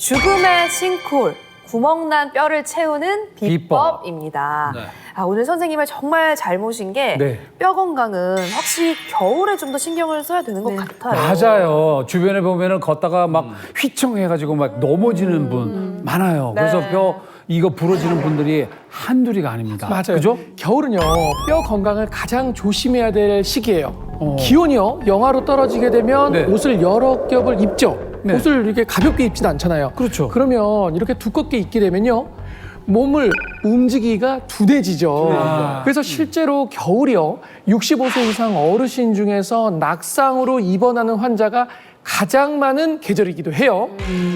죽음의 싱크홀, 구멍난 뼈를 채우는 비법입니다. 네. 오늘 선생님의 정말 잘 모신 게 뼈 건강은 확실히 겨울에 좀 더 신경을 써야 되는 것 같아요. 맞아요. 주변에 보면은 걷다가 막 휘청해가지고 막 넘어지는 분 많아요. 그래서 뼈 이거 부러지는 분들이 한둘이가 아닙니다. 맞아요. 그죠? 겨울은요, 뼈 건강을 가장 조심해야 될 시기예요. 기온이요, 영하로 떨어지게 되면 옷을 여러 겹을 입죠. 옷을 이렇게 가볍게 입지도 않잖아요. 그렇죠. 그러면 이렇게 두껍게 입게 되면요, 몸을 움직이기가 둔해지죠. 그래서 실제로 겨울이요, 65세 이상 어르신 중에서 낙상으로 입원하는 환자가 가장 많은 계절이기도 해요.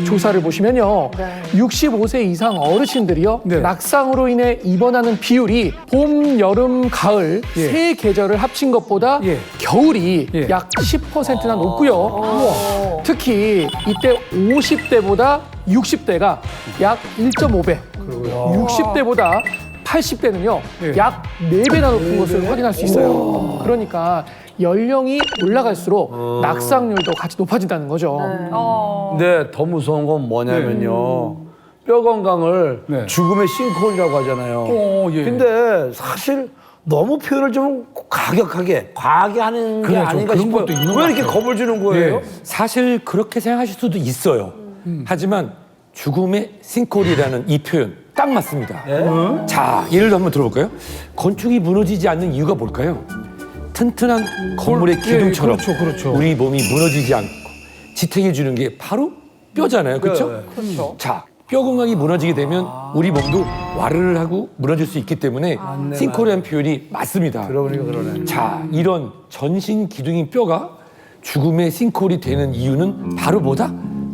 조사를 보시면요, 65세 이상 어르신들이요, 낙상으로 인해 입원하는 비율이 봄, 여름, 가을 세 계절을 합친 것보다 겨울이 약 10%나 높고요. 특히 이때 50대보다 60대가 약 1.5배, 60대보다 80대는요, 약 4배나 높은 것을 확인할 수 있어요. 그러니까 연령이 올라갈수록 낙상률도 같이 높아진다는 거죠. 근데 더 무서운 건 뭐냐면요. 뼈 건강을 죽음의 싱크홀이라고 하잖아요. 근데 사실 너무 표현을 좀 과격하게, 과하게 하는 게 아닌가 그런 싶어요. 것도 있는 왜 것 이렇게 같아요. 겁을 주는 거예요? 사실 그렇게 생각하실 수도 있어요. 하지만 죽음의 싱크홀이라는 이 표현 딱 맞습니다. 자, 예를 한번 들어볼까요? 건축이 무너지지 않는 이유가 뭘까요? 튼튼한 건물의 기둥처럼 그렇죠. 우리 몸이 무너지지 않고 지탱해 주는 게 바로 뼈잖아요. 그렇죠? 자, 뼈 건강이 무너지게 되면 우리 몸도 와르르 하고 무너질 수 있기 때문에 싱크홀이라는 표현이 맞습니다. 그러니까 그러네. 자, 이런 전신 기둥인 뼈가 죽음의 싱크홀이 되는 이유는 바로 뭐다?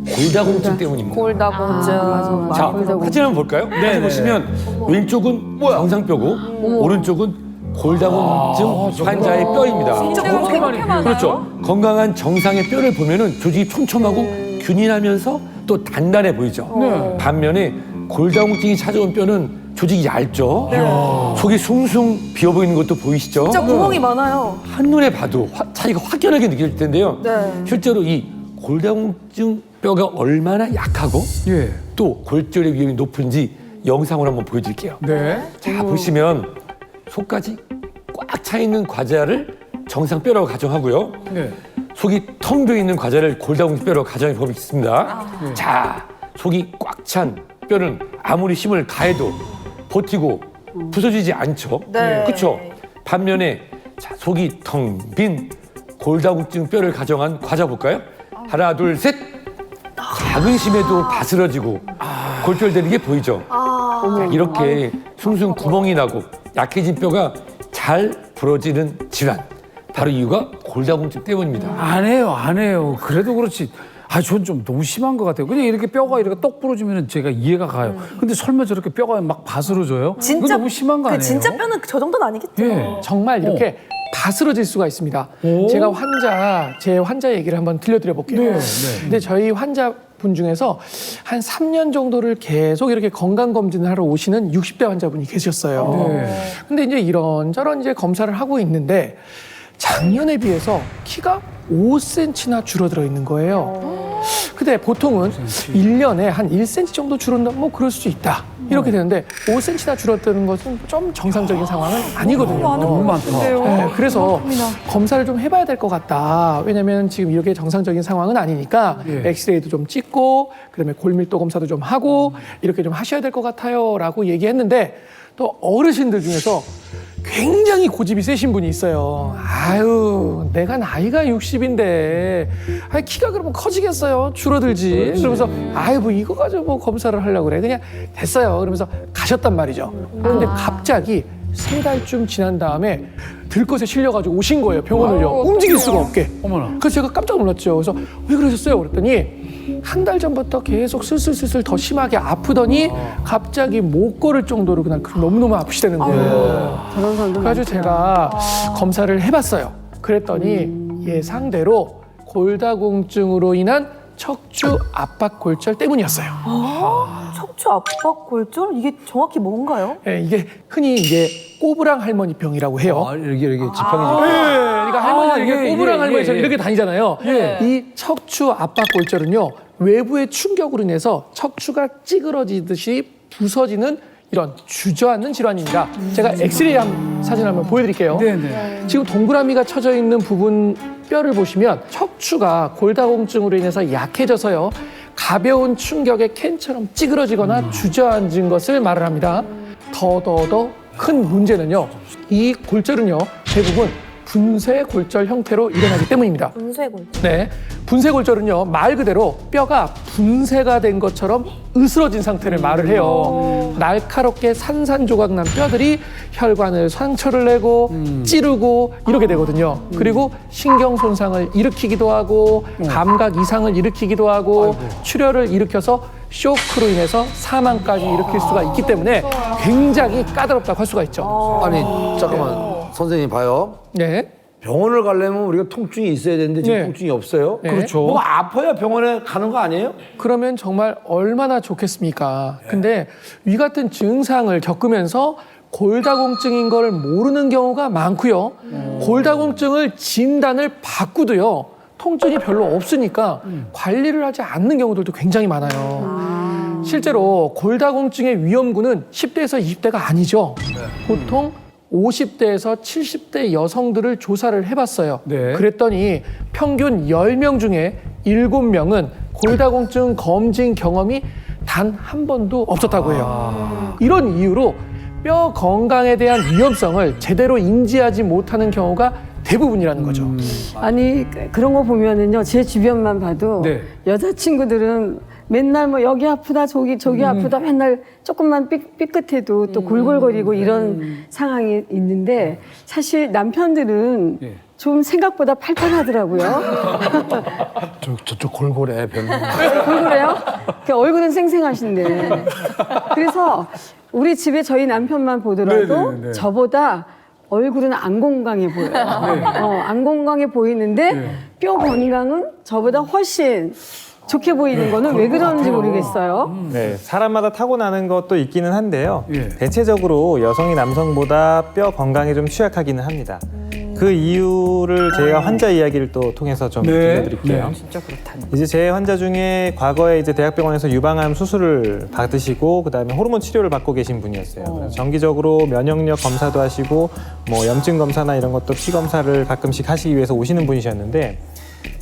골다공증 때문입니다. 골다공증. 자, 사진 한번 볼까요? 사진 보시면 왼쪽은 정상뼈고 오른쪽은 골다공증 환자의 뼈입니다. 진짜 그렇게 많아요? 그렇죠. 건강한 정상의 뼈를 보면은 조직이 촘촘하고 균일하면서 또 단단해 보이죠. 반면에 골다공증이 찾아온 뼈는 조직이 얇죠. 속이 숭숭 비어 보이는 것도 보이시죠? 진짜 구멍이 많아요. 한눈에 봐도 차이가 확연하게 느껴질 텐데요. 실제로 이 골다공증 뼈가 얼마나 약하고 또 골절의 위험이 높은지 영상으로 한번 보여드릴게요. 자, 보시면 속까지 꽉 차 있는 과자를 정상뼈라고 가정하고요. 속이 텅 비어 있는 과자를 골다공증 뼈라고 가정해 보겠습니다. 자, 속이 꽉 찬 뼈는 아무리 힘을 가해도 버티고 부서지지 않죠. 그렇죠? 반면에 자, 속이 텅 빈 골다공증 뼈를 가정한 과자 볼까요? 하나, 둘, 셋. 작은 심에도 바스러지고 골절되는 게 보이죠. 자, 이렇게 숭숭 구멍이 나고 약해진 뼈가 잘 부러지는 질환. 바로 이유가 골다공증 때문입니다. 안 해요. 그래도 그렇지. 전 좀 너무 심한 것 같아요. 그냥 이렇게 뼈가 이렇게 떡 부러지면 제가 이해가 가요. 근데 설마 저렇게 뼈가 막 바스러져요? 이거 너무 심한 거 아니에요? 진짜 뼈는 저 정도는 아니겠죠. 정말 이렇게 바스러질 수가 있습니다. 제가 제 환자 얘기를 한번 들려드려 볼게요. 근데 저희 환자분 중에서 한 3년 정도를 계속 이렇게 건강검진을 하러 오시는 60대 환자분이 계셨어요. 근데 이제 이런저런 이제 검사를 하고 있는데 작년에 비해서 키가 5cm나 줄어들어 있는 거예요. 근데 보통은 1년에 한 1cm 정도 줄었다, 뭐 그럴 수 있다. 이렇게 되는데 5cm나 줄어드는 것은 좀 정상적인 상황은 아니거든요. 너무 많다. 그래서 검사를 좀 해봐야 될 것 같다. 왜냐면 지금 이렇게 정상적인 상황은 아니니까 엑스레이도 좀 찍고 그다음에 골밀도 검사도 좀 하고 이렇게 좀 하셔야 될 것 같아요. 라고 얘기했는데 또 어르신들 중에서 굉장히 고집이 세신 분이 있어요. 아유, 내가 나이가 60인데 키가 그러면 커지겠어요? 줄어들지. 그러면서 아유, 뭐 이거 가지고 뭐 검사를 하려고 그래. 그냥 됐어요. 그러면서 가셨단 말이죠. 그런데 갑자기 3달쯤 지난 다음에 들것에 실려가지고 오신 거예요, 병원을요. 움직일 수가 없게. 어머나. 그래서 제가 깜짝 놀랐죠. 그래서 왜 그러셨어요? 그랬더니 한 달 전부터 계속 슬슬 더 심하게 아프더니 갑자기 못 걸을 정도로 그냥 너무너무 아프시다는 거예요. 그래가지고 제가 검사를 해봤어요. 그랬더니 예상대로 골다공증으로 인한 척추 압박 골절 때문이었어요. 척추 압박 골절? 이게 정확히 뭔가요? 이게 흔히 이제 꼬부랑 할머니 병이라고 해요. 이렇게 지팡이. 그러니까 할머니가 이렇게 예, 꼬부랑 예, 할머니처럼 예, 예. 이렇게 다니잖아요. 이 척추 압박 골절은요, 외부의 충격으로 인해서 척추가 찌그러지듯이 부서지는 이런 주저앉는 질환입니다. 제가 엑스레이 사진 한번 보여드릴게요. 네네. 지금 동그라미가 쳐져 있는 부분 뼈를 보시면 척추가 골다공증으로 인해서 약해져서요. 가벼운 충격에 캔처럼 찌그러지거나 주저앉은 것을 말을 합니다. 더 큰 문제는요. 이 골절은요. 대부분 분쇄골절 형태로 일어나기 때문입니다. 분쇄골절. 네, 분쇄골절은요 말 그대로 뼈가 분쇄가 된 것처럼 으스러진 상태를 말을 해요. 날카롭게 산산조각 난 뼈들이 혈관을 상처를 내고 찌르고 이렇게 되거든요. 그리고 신경 손상을 일으키기도 하고 감각 이상을 일으키기도 하고 출혈을 일으켜서 쇼크로 인해서 사망까지 일으킬 수가 있기 때문에 굉장히 까다롭다고 할 수가 있죠. 아니 잠깐만 선생님 봐요. 네. 병원을 가려면 우리가 통증이 있어야 되는데 지금 네. 통증이 없어요. 네. 그렇죠. 뭐가 아파야 병원에 가는 거 아니에요? 그러면 정말 얼마나 좋겠습니까? 근데 위 같은 증상을 겪으면서 골다공증인 걸 모르는 경우가 많고요. 골다공증을 진단을 받고도요. 통증이 별로 없으니까 관리를 하지 않는 경우들도 굉장히 많아요. 실제로 골다공증의 위험군은 10대에서 20대가 아니죠. 보통 50대에서 70대 여성들을 조사를 해봤어요. 네. 그랬더니 평균 10명 중에 7명은 골다공증 검진 경험이 단 한 번도 없었다고 해요. 이런 이유로 뼈 건강에 대한 위험성을 제대로 인지하지 못하는 경우가 대부분이라는 거죠. 아니 그런 거 보면은요 제 주변만 봐도 네. 여자친구들은 맨날 뭐 여기 아프다 저기 아프다 맨날 조금만 삐끗해도 또 골골거리고 이런 상황이 있는데 사실 남편들은 예. 좀 생각보다 팔팔하더라고요. 저쪽 골골해 병원. 골골해요? 그 얼굴은 생생하신데 그래서 우리 집에 저희 남편만 보더라도 네네네. 저보다 얼굴은 안 건강해 보여요. 안 건강해 보이는데 뼈 건강은 저보다 훨씬 좋게 보이는 거는 왜 그런지 모르겠어요. 네, 사람마다 타고나는 것도 있기는 한데요. 예. 대체적으로 여성이 남성보다 뼈 건강에 좀 취약하기는 합니다. 그 이유를 제가 환자 이야기를 또 통해서 좀 들려드릴게요. 네. 진짜 그렇다니. 이제 제 환자 중에 과거에 이제 대학병원에서 유방암 수술을 받으시고 그다음에 호르몬 치료를 받고 계신 분이었어요. 그래서 정기적으로 면역력 검사도 하시고 뭐 염증 검사나 이런 것도 피 검사를 가끔씩 하시기 위해서 오시는 분이셨는데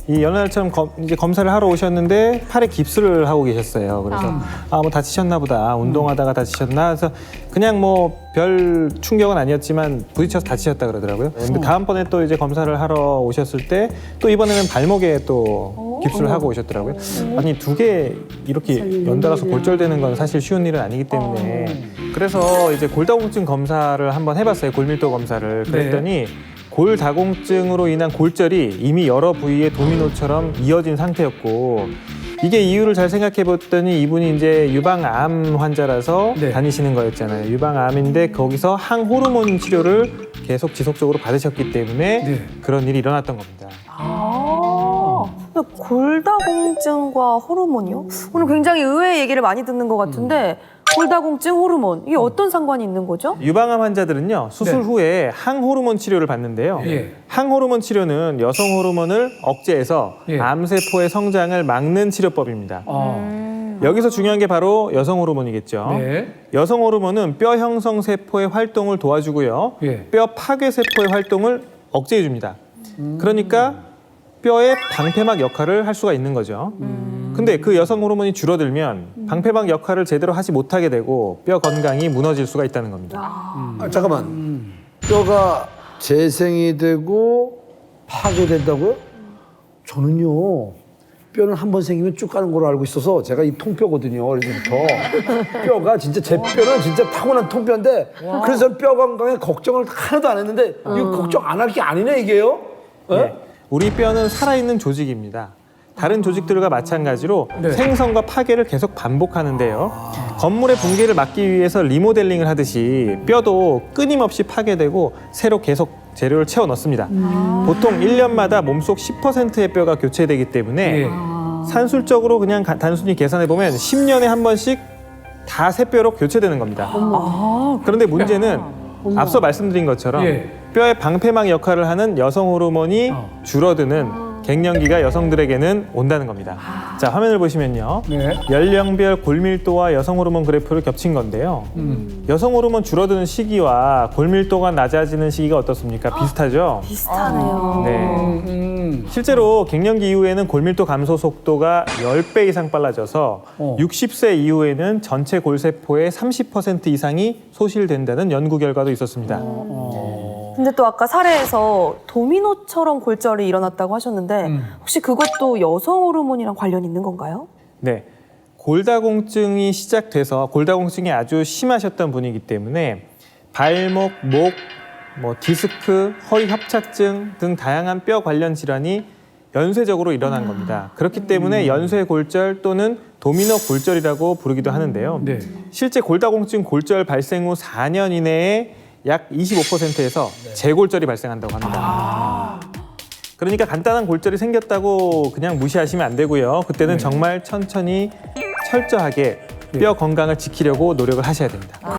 이 여느 날처럼 이제 검사를 하러 오셨는데 팔에 깁스를 하고 계셨어요. 그래서 뭐 다치셨나 보다. 운동하다가 다치셨나? 그래서 그냥 뭐 별 충격은 아니었지만 부딪혀서 다치셨다 그러더라고요. 근데 다음번에 또 이제 검사를 하러 오셨을 때 또 이번에는 발목에 또 깁스를 하고 오셨더라고요. 아니 두 개 이렇게 연달아서 골절되는 건 사실 쉬운 일은 아니기 때문에 그래서 이제 골다공증 검사를 한번 해봤어요. 골밀도 검사를. 그랬더니 골다공증으로 인한 골절이 이미 여러 부위의 도미노처럼 이어진 상태였고 이게 이유를 잘 생각해 봤더니 이분이 이제 유방암 환자라서 네. 다니시는 거였잖아요. 유방암인데 거기서 항호르몬 치료를 계속 지속적으로 받으셨기 때문에 네. 그런 일이 일어났던 겁니다. 골다공증과 호르몬이요? 오늘 굉장히 의외의 얘기를 많이 듣는 것 같은데 골다공증, 호르몬 이게 어떤 상관이 있는 거죠? 유방암 환자들은요 수술 네. 후에 항호르몬 치료를 받는데요. 예. 항호르몬 치료는 여성 호르몬을 억제해서 예. 암세포의 성장을 막는 치료법입니다. 아. 여기서 중요한 게 바로 여성 호르몬이겠죠. 네. 여성 호르몬은 뼈 형성 세포의 활동을 도와주고요. 예. 뼈 파괴 세포의 활동을 억제해 줍니다. 그러니까 뼈의 방패막 역할을 할 수가 있는 거죠. 근데 그 여성 호르몬이 줄어들면 방패막 역할을 제대로 하지 못하게 되고 뼈 건강이 무너질 수가 있다는 겁니다. 잠깐만. 뼈가 재생이 되고 파괴된다고요? 저는요. 뼈는 한 번 생기면 쭉 가는 걸로 알고 있어서 제가 이 통뼈거든요. 어려서부터. 뼈가 진짜 제 뼈는 진짜 타고난 통뼈인데 그래서 뼈 건강에 걱정을 하나도 안 했는데 이거 걱정 안 할 게 아니네 이게요? 네. 우리 뼈는 살아있는 조직입니다. 다른 조직들과 마찬가지로 생성과 파괴를 계속 반복하는데요. 건물의 붕괴를 막기 위해서 리모델링을 하듯이 뼈도 끊임없이 파괴되고 새로 계속 재료를 채워 넣습니다. 보통 1년마다 몸속 10%의 뼈가 교체되기 때문에 산술적으로 그냥 단순히 계산해 보면 10년에 한 번씩 다 새 뼈로 교체되는 겁니다. 그런데 문제는 앞서 말씀드린 것처럼 뼈의 방패막 역할을 하는 여성 호르몬이 줄어드는 갱년기가 여성들에게는 온다는 겁니다. 자, 화면을 보시면요. 네. 연령별 골밀도와 여성 호르몬 그래프를 겹친 건데요. 여성 호르몬 줄어드는 시기와 골밀도가 낮아지는 시기가 어떻습니까? 비슷하죠? 비슷하네요. 네. 실제로 갱년기 이후에는 골밀도 감소 속도가 10배 이상 빨라져서 60세 이후에는 전체 골세포의 30% 이상이 소실된다는 연구 결과도 있었습니다. 근데 또 아까 사례에서 도미노처럼 골절이 일어났다고 하셨는데 혹시 그것도 여성 호르몬이랑 관련이 있는 건가요? 네. 골다공증이 시작돼서 골다공증이 아주 심하셨던 분이기 때문에 발목, 목, 디스크, 허리 협착증 등 다양한 뼈 관련 질환이 연쇄적으로 일어난 겁니다. 그렇기 때문에 연쇄 골절 또는 도미노 골절이라고 부르기도 하는데요. 네. 실제 골다공증 골절 발생 후 4년 이내에 약 25%에서 재골절이 발생한다고 합니다. 그러니까 간단한 골절이 생겼다고 그냥 무시하시면 안 되고요. 그때는 정말 천천히 철저하게 뼈 건강을 지키려고 노력을 하셔야 됩니다.